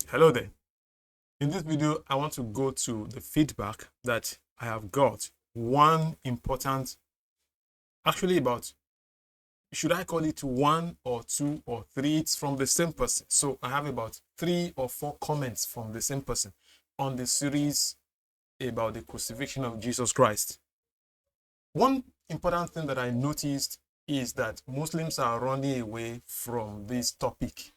Hello there. In this video, I want to go to the feedback that I have got. One important, actually about, should I call it one or two or three? It's from the same person. So I have about 3 or 4 comments from the same person on the series about the crucifixion of Jesus Christ. One important thing that I noticed is that Muslims are running away from this topic.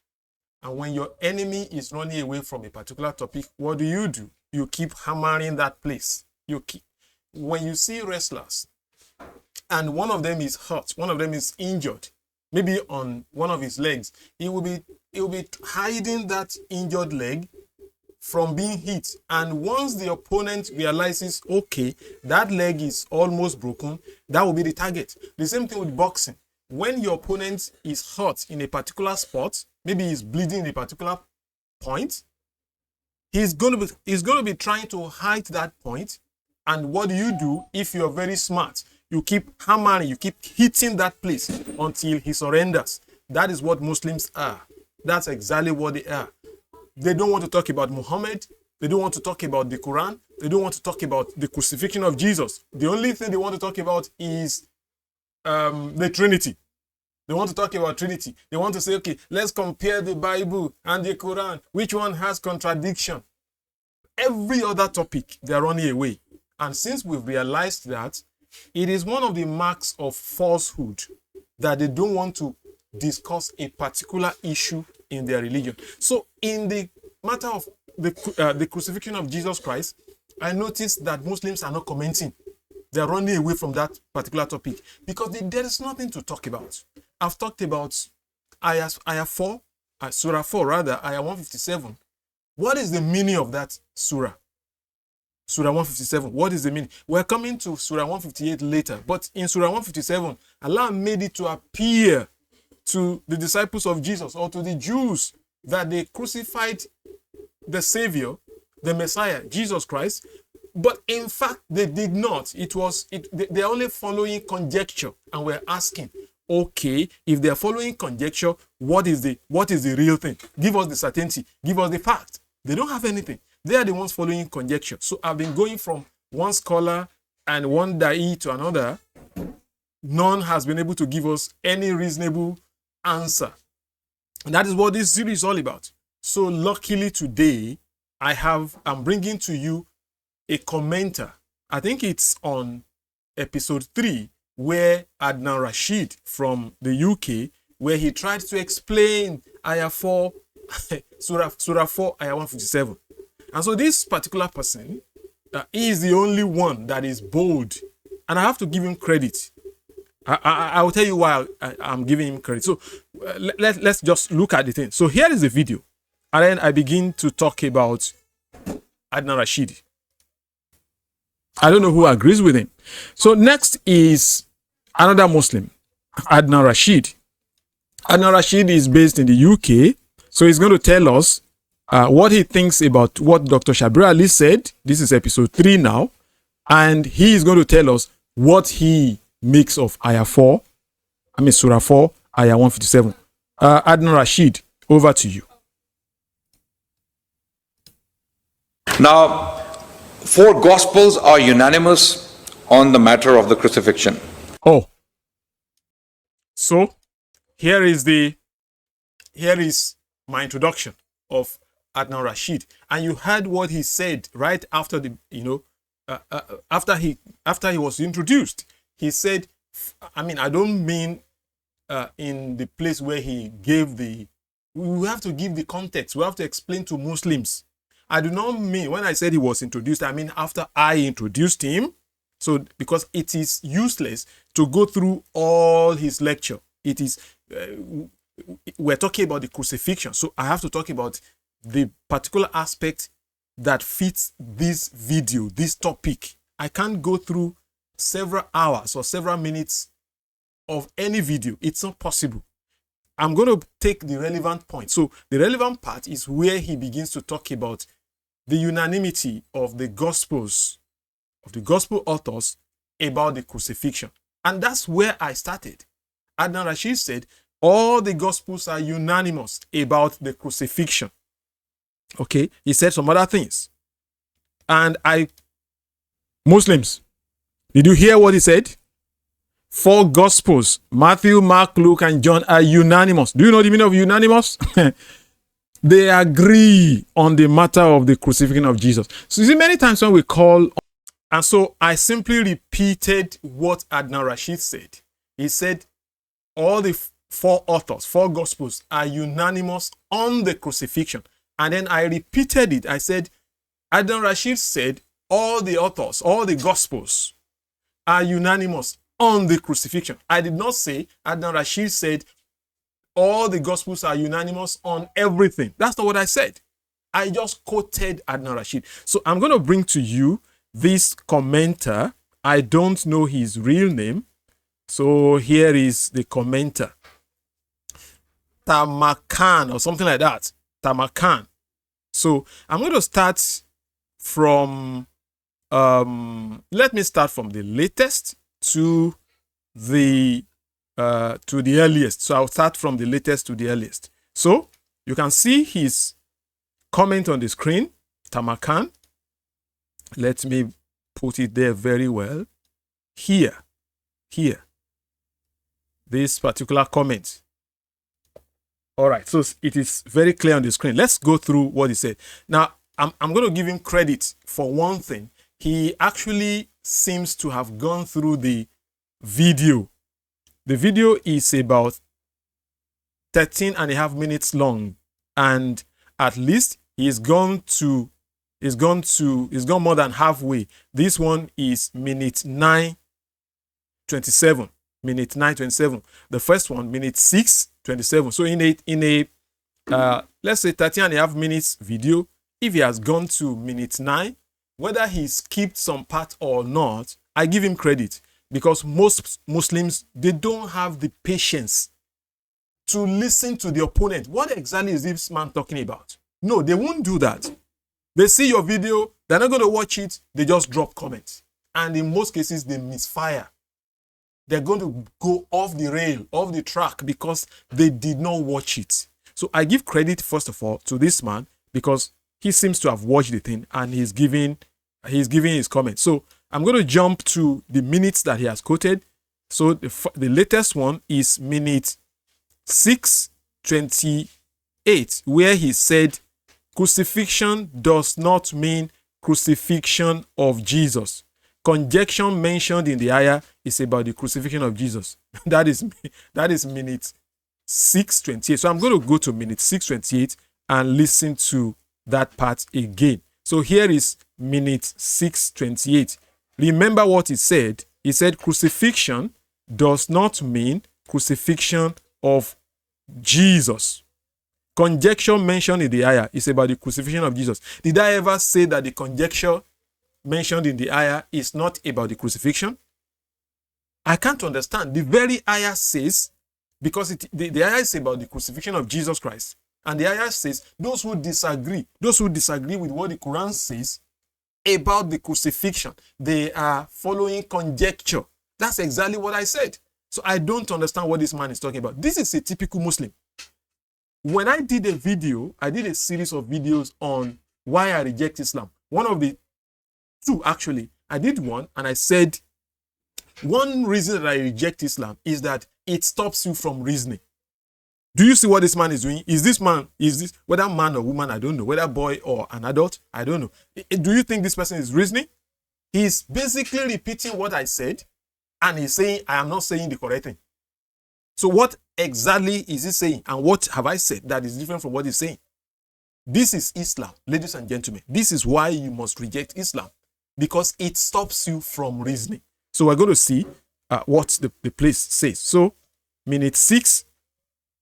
And when your enemy is running away from a particular topic, what do? You keep hammering that place. When you see wrestlers and one of them is hurt, one of them is injured, maybe on one of his legs, he will be hiding that injured leg from being hit. And once the opponent realizes, okay, that leg is almost broken, that will be the target. The same thing with boxing. When your opponent is hurt in a particular sport, maybe he's bleeding in a particular point, he's going to be trying to hide that point. And what do if you're very smart? You keep hammering, you keep hitting that place until he surrenders. That is what Muslims are. That's exactly what they are. They don't want to talk about Muhammad. They don't want to talk about the Quran. They don't want to talk about the crucifixion of Jesus. The only thing they want to talk about is the Trinity. They want to talk about Trinity. They want to say, okay, let's compare the Bible and the Quran. Which one has contradiction? Every other topic, they're running away. And since we've realized that, it is one of the marks of falsehood that they don't want to discuss a particular issue in their religion. So in the matter of the crucifixion of Jesus Christ, I noticed that Muslims are not commenting. They're running away from that particular topic because there is nothing to talk about. I've talked about Surah 4, Ayah 157. What is the meaning of that surah? Surah 157, what is the meaning? We're coming to Surah 158 later, but in Surah 157, Allah made it to appear to the disciples of Jesus or to the Jews that they crucified the Savior, the Messiah, Jesus Christ. But in fact, they did not. They're only following conjecture, and we're asking, okay, if they're following conjecture, what is the real thing? Give us the certainty. Give us the fact. They don't have anything. They are the ones following conjecture. So I've been going from one scholar and one da'i to another. None has been able to give us any reasonable answer. And that is what this series is all about. So luckily today, I'm bringing to you a commenter. I think it's on episode 3, where Adnan Rashid from the UK, where he tried to explain Ayah 4, Surah 4, Ayah 157. And so this particular person is the only one that is bold. And I have to give him credit. I will tell you why I'm giving him credit. So let's just look at the thing. So here is the video. And then I begin to talk about Adnan Rashid. I don't know who agrees with him. So next is another Muslim, Adnan Rashid. Adnan Rashid is based in the UK. So he's going to tell us what he thinks about what Dr. Shabir Ali said. This is episode 3 now. And he is going to tell us what he makes of Surah 4, Ayah 157. Adnan Rashid, over to you. Now, 4 Gospels are unanimous on the matter of the crucifixion. Oh, so here is my introduction of Adnan Rashid, and you heard what he said right after after he was introduced. He said, I don't mean in the place where he gave we have to give the context. We have to explain to Muslims. I do not mean when I said he was introduced, I mean after I introduced him. So because it is useless to go through all his lecture. It is we're talking about the crucifixion. So I have to talk about the particular aspect that fits this video, this topic. I can't go through several hours or several minutes of any video. It's not possible. I'm going to take the relevant point. So the relevant part is where he begins to talk about the unanimity of the Gospels, of the Gospel authors about the crucifixion. And that's where I started. Adnan Rashid said, all the Gospels are unanimous about the crucifixion. Okay, he said some other things. And Muslims, did you hear what he said? 4 Gospels, Matthew, Mark, Luke, and John, are unanimous. Do you know the meaning of unanimous? They agree on the matter of the crucifixion of Jesus. So you see, many times when we call, and so I simply repeated what Adnan Rashid said. He said all the 4 authors, 4 Gospels are unanimous on the crucifixion. And then I repeated it. I said, Adnan Rashid said all the authors, all the Gospels are unanimous on the crucifixion. I did not say Adnan Rashid said all the Gospels are unanimous on everything. That's not what I said. I just quoted Adnan Rashid. So I'm going to bring to you this commenter. I don't know his real name. So here is the commenter. Tamakan or something like that. Tamakan. So I'm going to start from, let me start from the latest to the earliest. So I'll start from the latest to the earliest. So you can see his comment on the screen, Tamakan. Let me put it there very well. Here. This particular comment. All right, so it is very clear on the screen. Let's go through what he said. Now, I'm going to give him credit for one thing. He actually seems to have gone through the video. The video is about 13.5 minutes long, and at least he's gone more than halfway. This one is minute 9:27. Minute 9:27. The first one, minute 6:27. So in a let's say 13.5 minutes video, if he has gone to minute 9, whether he skipped some part or not, I give him credit, because most Muslims, they don't have the patience to listen to the opponent. What exactly is this man talking about? No, they won't do that. They see your video, they're not going to watch it, they just drop comments. And in most cases, they misfire. They're going to go off the rail, off the track, because they did not watch it. So I give credit, first of all, to this man, because he seems to have watched the thing and he's giving his comments. So I'm going to jump to the minutes that he has quoted. So the latest one is minute 6:28, where he said, crucifixion does not mean crucifixion of Jesus. Conjunction mentioned in the ayah is about the crucifixion of Jesus. that is minute 6:28. So I'm going to go to minute 6:28 and listen to that part again. So here is minute 6:28. Remember what he said. He said crucifixion does not mean crucifixion of Jesus. Conjecture mentioned in the ayah is about the crucifixion of Jesus. Did I ever say that the conjecture mentioned in the ayah is not about the crucifixion? I can't understand. The very ayah says, because the ayah is about the crucifixion of Jesus Christ, and the ayah says those who disagree with what the Quran says about the crucifixion, they are following conjecture. That's exactly what I said. So I don't understand what this man is talking about. This is a typical Muslim. When I did a series of videos on why I reject Islam. One of the two, actually. I did one and I said, one reason that I reject Islam is that it stops you from reasoning. Do you see what this man is doing? Whether man or woman, I don't know. Whether boy or an adult, I don't know. Do you think this person is reasoning? He's basically repeating what I said, and he's saying, I am not saying the correct thing. So what exactly is he saying? And what have I said that is different from what he's saying? This is Islam, ladies and gentlemen. This is why you must reject Islam, because it stops you from reasoning. So we're going to see what the place says. So minute 6,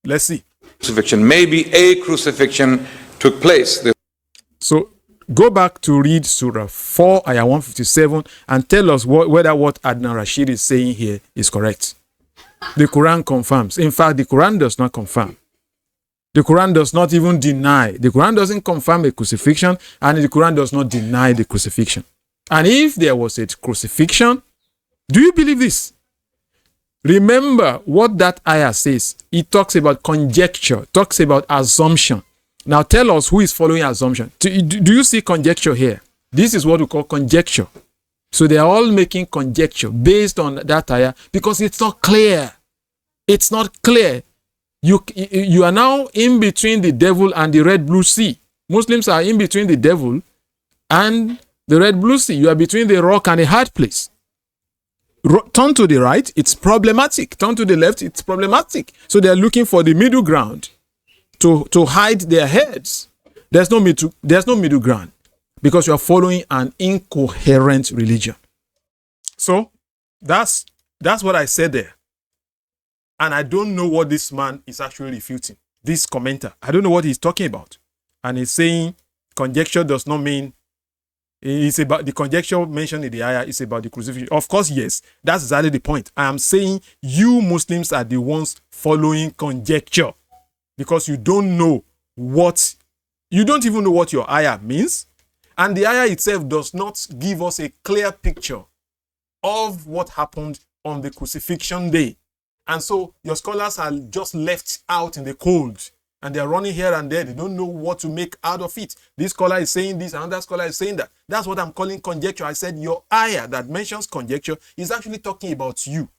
let's see. Crucifixion, maybe a crucifixion took place. So go back to read Surah 4, ayah 157, and tell us whether what Adnan Rashid is saying here is correct. The Quran confirms. In fact, the Quran does not confirm. The Quran does not even deny. The Quran doesn't confirm a crucifixion, and the Quran does not deny the crucifixion. And if there was a crucifixion, do you believe this? Remember what that ayah says. It talks about conjecture, talks about assumption. Now tell us who is following assumption. Do you see conjecture here? This is what we call conjecture. So they are all making conjecture based on that ayah because it's not clear. It's not clear. You are now in between the devil and the red blue sea. Muslims are in between the devil and the red blue sea. You are between the rock and a hard place. Turn to the right, it's problematic. Turn to the left, it's problematic. So they are looking for the middle ground to hide their heads. There's no middle ground because you are following an incoherent religion. So that's what I said there. And I don't know what this man is actually refuting. This commenter, I don't know what he's talking about. And he's saying conjecture does not mean it's about the conjecture mentioned in the ayah is about the crucifixion. Of course, yes, that's exactly the point. I am saying you Muslims are the ones following conjecture because you don't even know what your ayah means. And the ayah itself does not give us a clear picture of what happened on the crucifixion day. And so your scholars are just left out in the cold. And they're running here and there. They don't know what to make out of it. This scholar is saying this, another scholar is saying that. That's what I'm calling conjecture. I said your ayah that mentions conjecture is actually talking about you.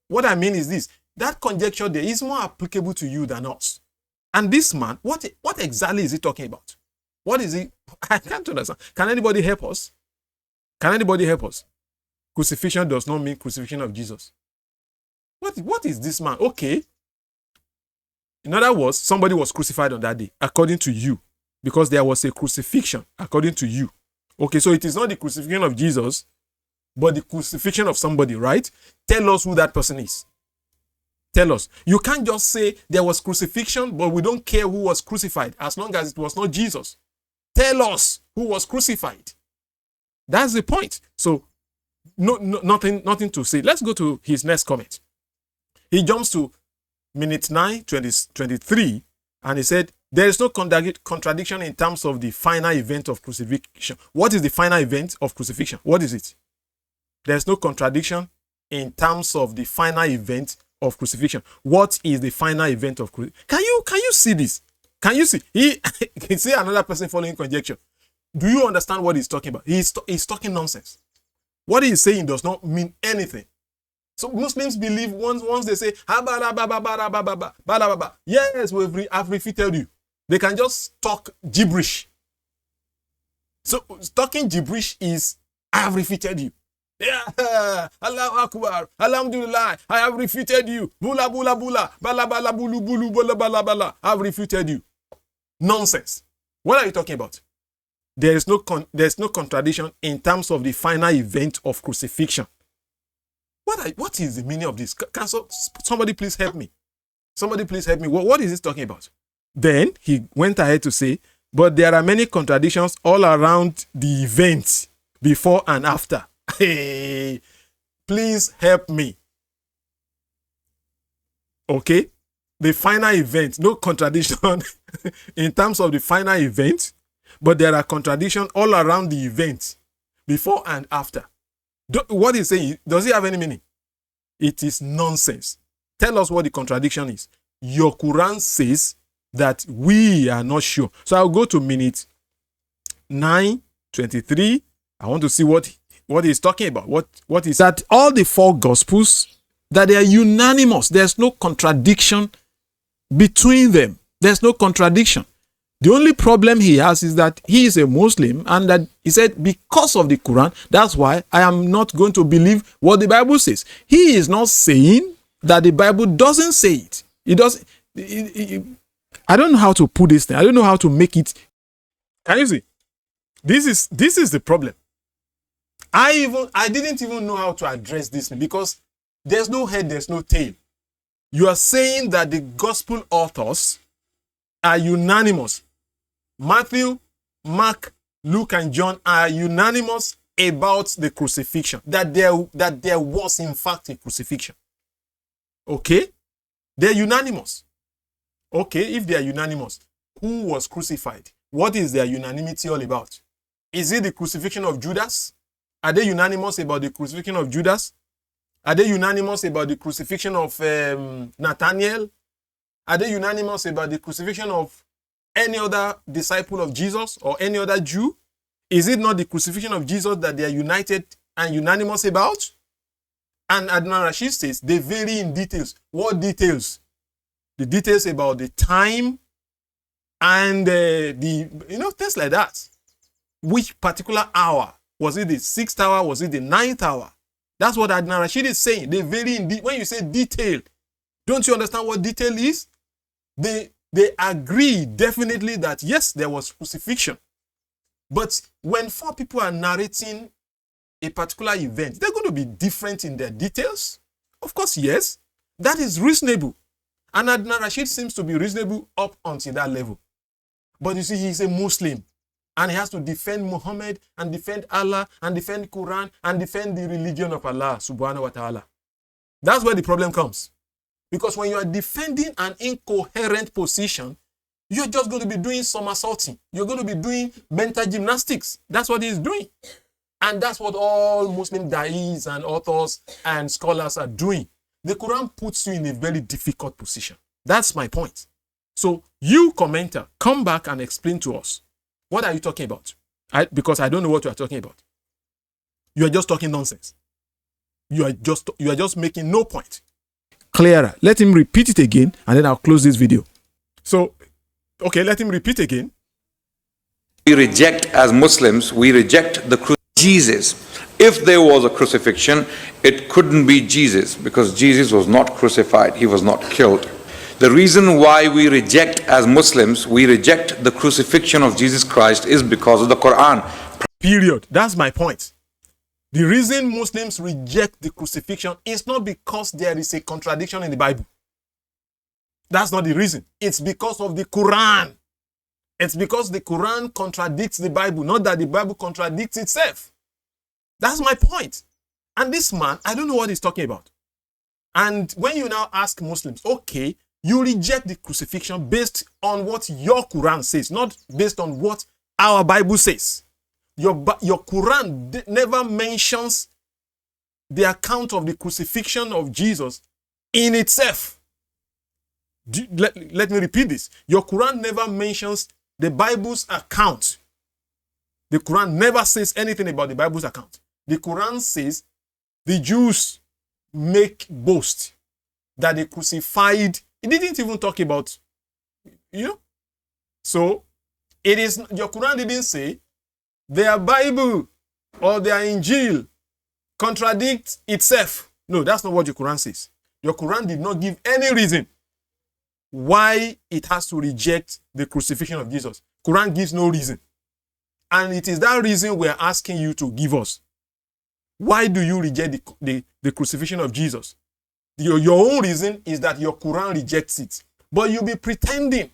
What I mean is this. That conjecture there is more applicable to you than us. And this man, what exactly is he talking about? What is he? I can't understand. Can anybody help us? Can anybody help us? Crucifixion does not mean crucifixion of Jesus. What is this man? Okay. In other words, somebody was crucified on that day, according to you, because there was a crucifixion, according to you. Okay, so it is not the crucifixion of Jesus, but the crucifixion of somebody, right? Tell us who that person is. Tell us. You can't just say there was crucifixion, but we don't care who was crucified, as long as it was not Jesus. Tell us who was crucified. That's the point. So, nothing to say. Let's go to his next comment. He jumps to minute 9, 23, and he said, there is no contradiction in terms of the final event of crucifixion. What is the final event of crucifixion? What is it? There's no contradiction in terms of the final event of crucifixion. What is the final event of crucifixion? Can you see this? Can you see? He see another person following conjecture. Do you understand what he's talking about? He's talking nonsense. What he's saying does not mean anything. So Muslims believe once they say, yes, I've refuted you. They can just talk gibberish. So talking gibberish is, I have refuted you. Yeah, Allahu Akbar, Alhamdulillah, I have refuted you. Bula bula bula, bala bala bulu bulu bala bala bala. I have refuted you. Nonsense. What are you talking about? There's no contradiction in terms of the final event of crucifixion. What is the meaning of this? Can somebody please help me? Somebody please help me. What is this talking about? Then he went ahead to say, but there are many contradictions all around the events before and after. Hey, please help me. Okay? The final event, no contradiction in terms of the final event, but there are contradictions all around the event before and after. What he's saying, does it have any meaning? It is nonsense. Tell us what the contradiction is. Your Quran says that we are not sure. So I'll go to minute 9:23. I want to see what he's talking about. What is that? All the four gospels, that they are unanimous. There's no contradiction between them. There's no contradiction. The only problem he has is that he is a Muslim, and that he said, because of the Quran, that's why I am not going to believe what the Bible says. He is not saying that the Bible doesn't say it. It doesn't. I don't know how to put this thing. I don't know how to make it. Can you see? This is the problem. I didn't even know how to address this because there's no head, there's no tail. You are saying that the gospel authors are unanimous. Matthew, Mark, Luke, and John are unanimous about the crucifixion. That there was in fact a crucifixion. Okay? They're unanimous. Okay, if they are unanimous, who was crucified? What is their unanimity all about? Is it the crucifixion of Judas? Are they unanimous about the crucifixion of Judas? Are they unanimous about the crucifixion of Nathaniel? Are they unanimous about the crucifixion of any other disciple of Jesus or any other Jew? Is it not the crucifixion of Jesus that they are united and unanimous about? And Adnan Rashid says they vary in details. What details? The details about the time and things like that. Which particular hour? Was it the 6th hour? Was it the 9th hour? That's what Adnan Rashid is saying. They vary in when you say detail. Don't you understand what detail is? They agree definitely that yes, there was crucifixion. But when 4 people are narrating a particular event, they're going to be different in their details. Of course, yes. That is reasonable. And Adnan Rashid seems to be reasonable up until that level. But you see, he's a Muslim. And he has to defend Muhammad and defend Allah and defend Quran and defend the religion of Allah subhanahu wa ta'ala. That's where the problem comes. Because when you are defending an incoherent position, you're just going to be doing somersaulting. You're going to be doing mental gymnastics. That's what he's doing. And that's what all Muslim da'is and authors and scholars are doing. The Quran puts you in a very difficult position. That's my point. So you, commenter, come back and explain to us. What are you talking about? Because I don't know what you are talking about. You are just talking nonsense. You are just making no point. Clearer. Let him repeat it again, and then I'll close this video. So, okay, let him repeat again. We reject, as Muslims, we reject the Jesus. If there was a crucifixion, it couldn't be Jesus, because Jesus was not crucified. He was not killed. The reason why we reject, as Muslims, we reject the crucifixion of Jesus Christ is because of the Quran. Period. That's my point. The reason Muslims reject the crucifixion is not because there is a contradiction in the Bible. That's not the reason. It's because of the Quran. It's because the Quran contradicts the Bible, not that the Bible contradicts itself. That's my point. And this man, I don't know what he's talking about. And when you now ask Muslims, okay, you reject the crucifixion based on what your Quran says, not based on what our Bible says. Your Quran never mentions the account of the crucifixion of Jesus in itself. Let me repeat this. Your Quran never mentions the Bible's account. The Quran never says anything about the Bible's account. The Quran says the Jews make boast that they crucified. It didn't even talk about, So, it is, your Quran didn't say their Bible or their Injil contradicts itself. No, that's not what your Quran says. Your Quran did not give any reason why it has to reject the crucifixion of Jesus. Quran gives no reason. And it is that reason we're asking you to give us. Why do you reject the crucifixion of Jesus? Your own reason is that your Quran rejects it. But you'll be pretending.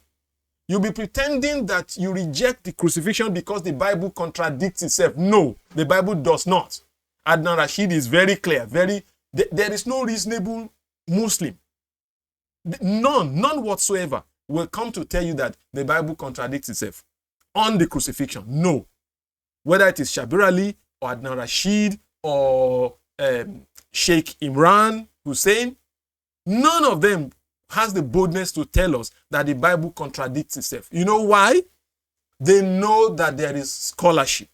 You'll be pretending that you reject the crucifixion because the Bible contradicts itself. No, the Bible does not. Adnan Rashid is very clear. There is no reasonable Muslim. None whatsoever will come to tell you that the Bible contradicts itself on the crucifixion. No. Whether it is Shabir Ali or Adnan Rashid or Sheikh Imran Hussein, none of them has the boldness to tell us that the Bible contradicts itself. You know why? They know that there is scholarship.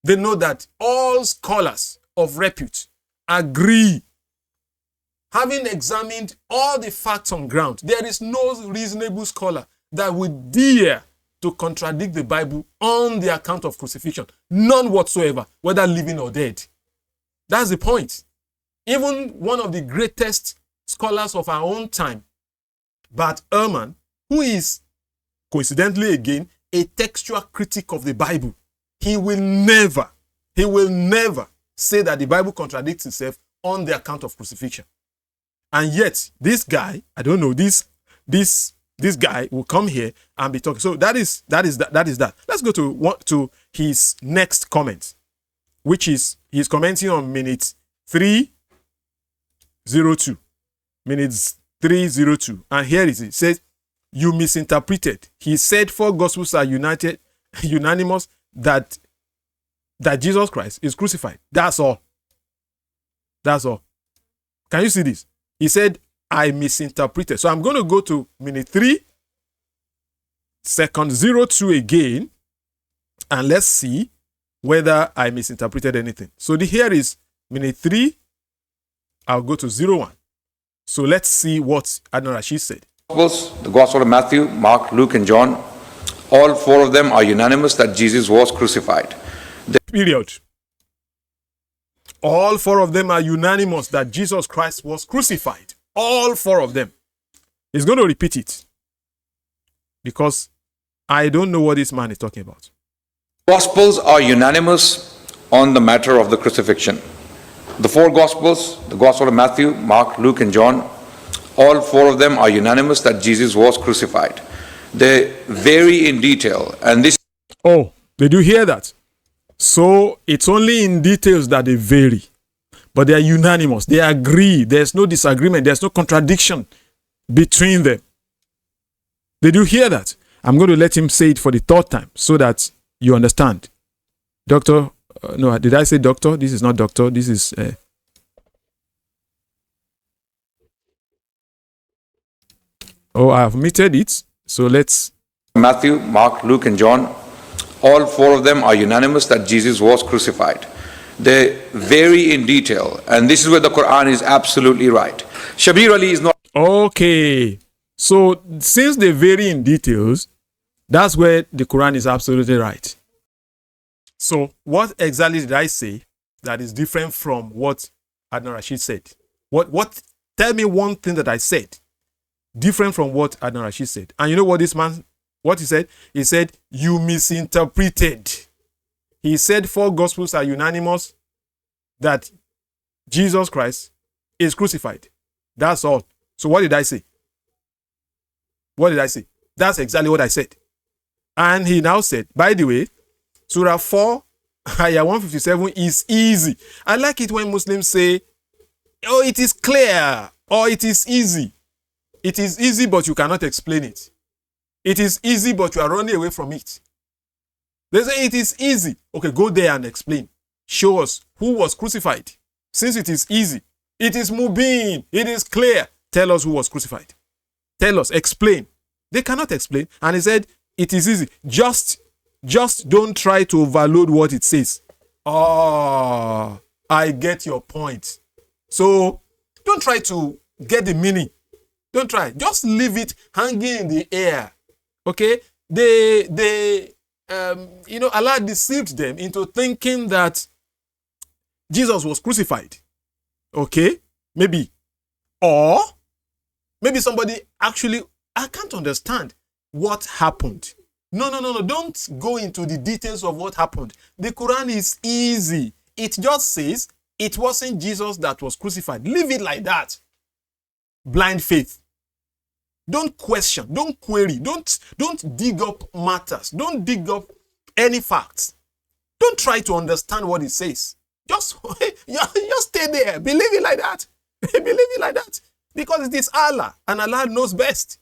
They know that all scholars of repute agree. Having examined all the facts on ground, there is no reasonable scholar that would dare to contradict the Bible on the account of crucifixion. None whatsoever, whether living or dead. That's the point. Even one of the greatest scholars of our own time, Bart Ehrman, who is, coincidentally again, a textual critic of the Bible, he will never say that the Bible contradicts itself on the account of crucifixion. And yet, this guy, I don't know, this guy will come here and be talking. So that is that. Let's go to his next comment, which is he's commenting on minute 3:02. Minutes 3:02. And here it is. It says, you misinterpreted. He said 4 gospels are unanimous that Jesus Christ is crucified. That's all. That's all. Can you see this? He said, I misinterpreted. So I'm going to go to minute 3, Second 02 again, and let's see whether I misinterpreted anything. So here is minute 3. I'll go to 01. So let's see what Adnan Rashid said. The Gospel of Matthew, Mark, Luke, and John, all 4 of them are unanimous that Jesus was crucified. Period. All 4 of them are unanimous that Jesus Christ was crucified. All 4 of them. He's going to repeat it because I don't know what this man is talking about. Gospels are unanimous on the matter of the crucifixion. The 4 Gospels, the Gospel of Matthew, Mark, Luke, and John, all 4 of them are unanimous that Jesus was crucified. They vary in detail, and this... Oh, did you hear that? So it's only in details that they vary, but they are unanimous. They agree. There's no disagreement. There's no contradiction between them. Did you hear that? I'm going to let him say it for the 3rd time so that you understand. Doctor, no, did I say doctor? This is not doctor. This is... Oh, I have omitted it. So let's... Matthew, Mark, Luke, and John, all 4 of them are unanimous that Jesus was crucified. They vary in detail, and this is where the Quran is absolutely right. Shabir Ali is not... Okay. So since they vary in details, that's where the Quran is absolutely right. So what exactly did I say that is different from what Adnan Rashid said? Tell me one thing that I said different from what Adnan Rashid said. And you know what this man, what he said? He said, you misinterpreted. He said 4 Gospels are unanimous that Jesus Christ is crucified. That's all. So what did I say? What did I say? That's exactly what I said. And he now said, by the way, Surah 4, Ayah 157 is easy. I like it when Muslims say, oh, it is clear, or it is easy. It is easy, but you cannot explain it. It is easy, but you are running away from it. They say it is easy. Okay, go there and explain. Show us who was crucified. Since it is easy, it is mubin, it is clear. Tell us who was crucified. Tell us, explain. They cannot explain. And he said, it is easy. Just don't try to overload what it says. Oh, I get your point. So don't try to get the meaning. Don't try. Just leave it hanging in the air. Okay? Allah deceived them into thinking that Jesus was crucified. Okay? Maybe. Or maybe somebody actually, I can't understand what happened. No. Don't go into the details of what happened. The Quran is easy. It just says it wasn't Jesus that was crucified. Leave it like that. Blind faith. Don't question. Don't query. Don't dig up matters. Don't dig up any facts. Don't try to understand what it says. Just stay there. Believe it like that. Believe it like that. Because it is Allah, and Allah knows best.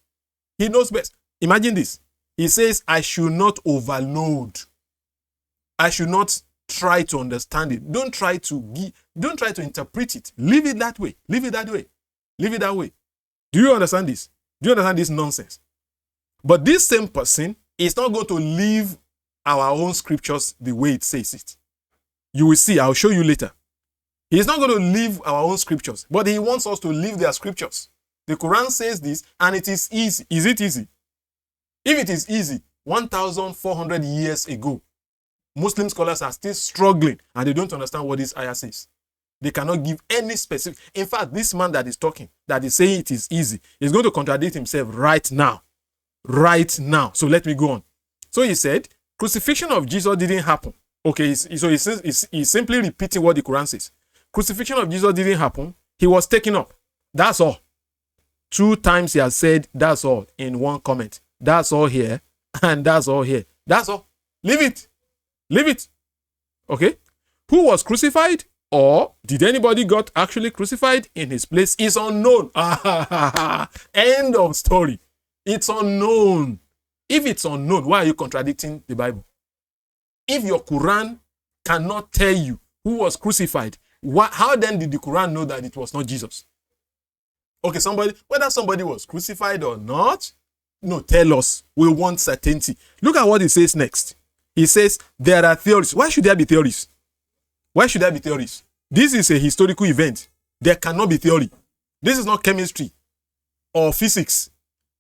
He knows best. Imagine this. He says, I should not overload. I should not try to understand it. Don't try to interpret it. Leave it that way. Leave it that way. Leave it that way. Do you understand this? Do you understand this nonsense? But this same person is not going to leave our own scriptures the way it says it. You will see. I'll show you later. He's not going to leave our own scriptures, but he wants us to leave their scriptures. The Quran says this, and it is easy. Is it easy? If it is easy, 1,400 years ago, Muslim scholars are still struggling, and they don't understand what this ayah says. They cannot give any specific. In fact, this man that is talking, that is saying it is easy, is going to contradict himself right now. Right now. So let me go on. So he said, crucifixion of Jesus didn't happen. Okay, so he's simply repeating what the Quran says. Crucifixion of Jesus didn't happen. He was taken up. That's all. 2 times he has said that's all in one comment. That's all here, and that's all here. That's all. Leave it. Leave it. Okay? Who was crucified? Or did anybody got actually crucified in his place? Is unknown. End of story. It's unknown. If it's unknown, why are you contradicting the Bible? If your Quran cannot tell you who was crucified, how then did the Quran know that it was not Jesus? Okay, whether somebody was crucified or not, no, tell us. We want certainty. Look at what he says next. He says there are theories. Why should there be theories? Why should there be theories? This is a historical event. There cannot be theory. This is not chemistry or physics.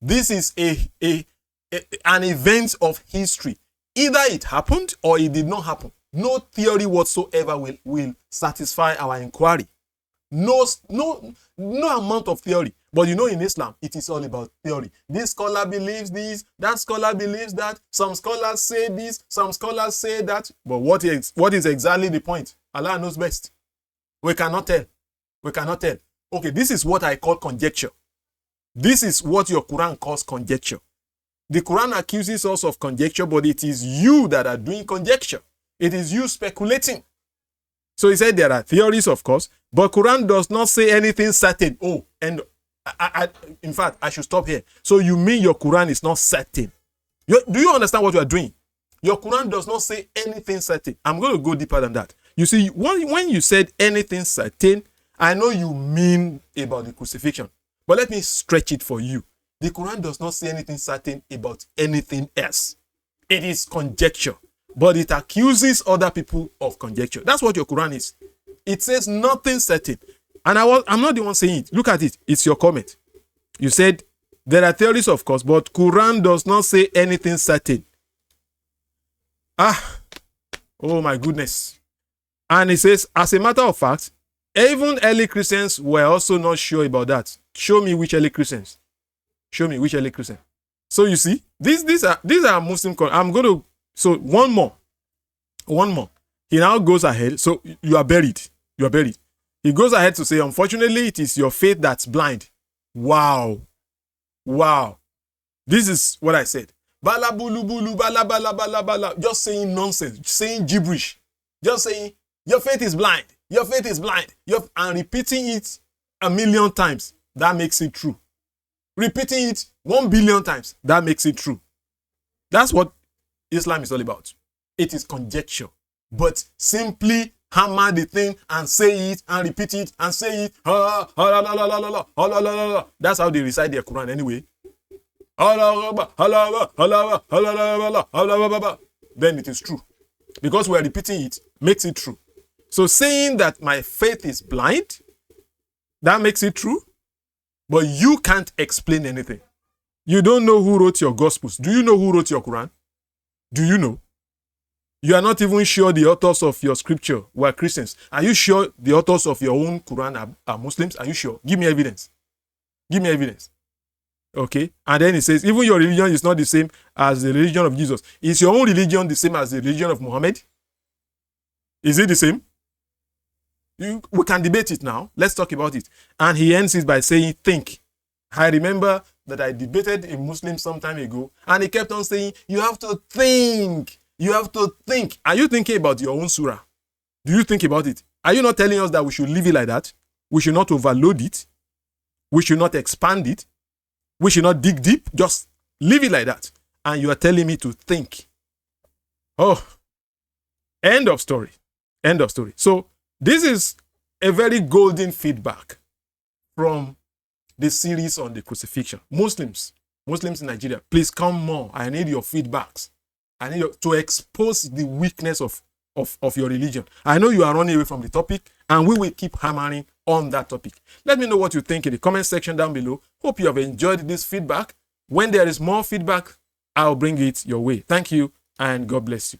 This is an event of history. Either it happened or it did not happen. No theory whatsoever will satisfy our inquiry. No amount of theory. But you know, in Islam, it is all about theory. This scholar believes this, that scholar believes that. Some scholars say this, some scholars say that. But what is exactly the point? Allah knows best. We cannot tell. We cannot tell. Okay, this is what I call conjecture. This is what your Quran calls conjecture. The Quran accuses us of conjecture, but it is you that are doing conjecture. It is you speculating. So he said there are theories, of course, but Quran does not say anything certain. Oh, and in fact, I should stop here. So you mean your Quran is not certain? Do you understand what you are doing? Your Quran does not say anything certain. I'm going to go deeper than that. You see, when you said anything certain, I know you mean about the crucifixion. But let me stretch it for you. The Quran does not say anything certain about anything else. It is conjecture. But it accuses other people of conjecture. That's what your Quran is. It says nothing certain. And I'm not the one saying it. Look at it. It's your comment. You said there are theories, of course, but Quran does not say anything certain. Oh my goodness. And it says, as a matter of fact, even early Christians were also not sure about that. Show me which early Christians. Show me which early Christian. So you see, these are Muslim. I'm going to. So one more. He now goes ahead. So you are buried. You are buried. He goes ahead to say, unfortunately, it is your faith that's blind. Wow. This is what I said. Bala bulu bulu bala bala bala bala. Just saying nonsense. Saying gibberish. Just saying your faith is blind. Your faith is blind. And repeating it 1,000,000 times. That makes it true. Repeating it 1,000,000,000 times. That makes it true. That's what Islam is all about. It is conjecture. But simply hammer the thing and say it and repeat it and say it. That's how they recite their Quran anyway. Then it is true. Because we are repeating it, makes it true. So saying that my faith is blind, that makes it true. But you can't explain anything. You don't know who wrote your Gospels. Do you know who wrote your Quran? Do you know? You are not even sure the authors of your scripture were Christians. Are you sure the authors of your own Quran are Muslims? Are you sure? Give me evidence. Give me evidence. Okay? And then it says, even your religion is not the same as the religion of Jesus. Is your own religion the same as the religion of Muhammad? Is it the same? We can debate it now. Let's talk about it. And he ends it by saying, think. I remember that I debated a Muslim some time ago, and he kept on saying, you have to think. You have to think. Are you thinking about your own surah? Do you think about it? Are you not telling us that we should leave it like that? We should not overload it. We should not expand it. We should not dig deep. Just leave it like that. And you are telling me to think. Oh, end of story. End of story. So this is a very golden feedback from the series on the crucifixion. Muslims in Nigeria, please come more. I need your feedbacks. I need to expose the weakness of your religion. I know you are running away from the topic, and we will keep hammering on that topic. Let me know what you think in the comment section down below. Hope you have enjoyed this feedback. When there is more feedback, I'll bring it your way. Thank you, and God bless you.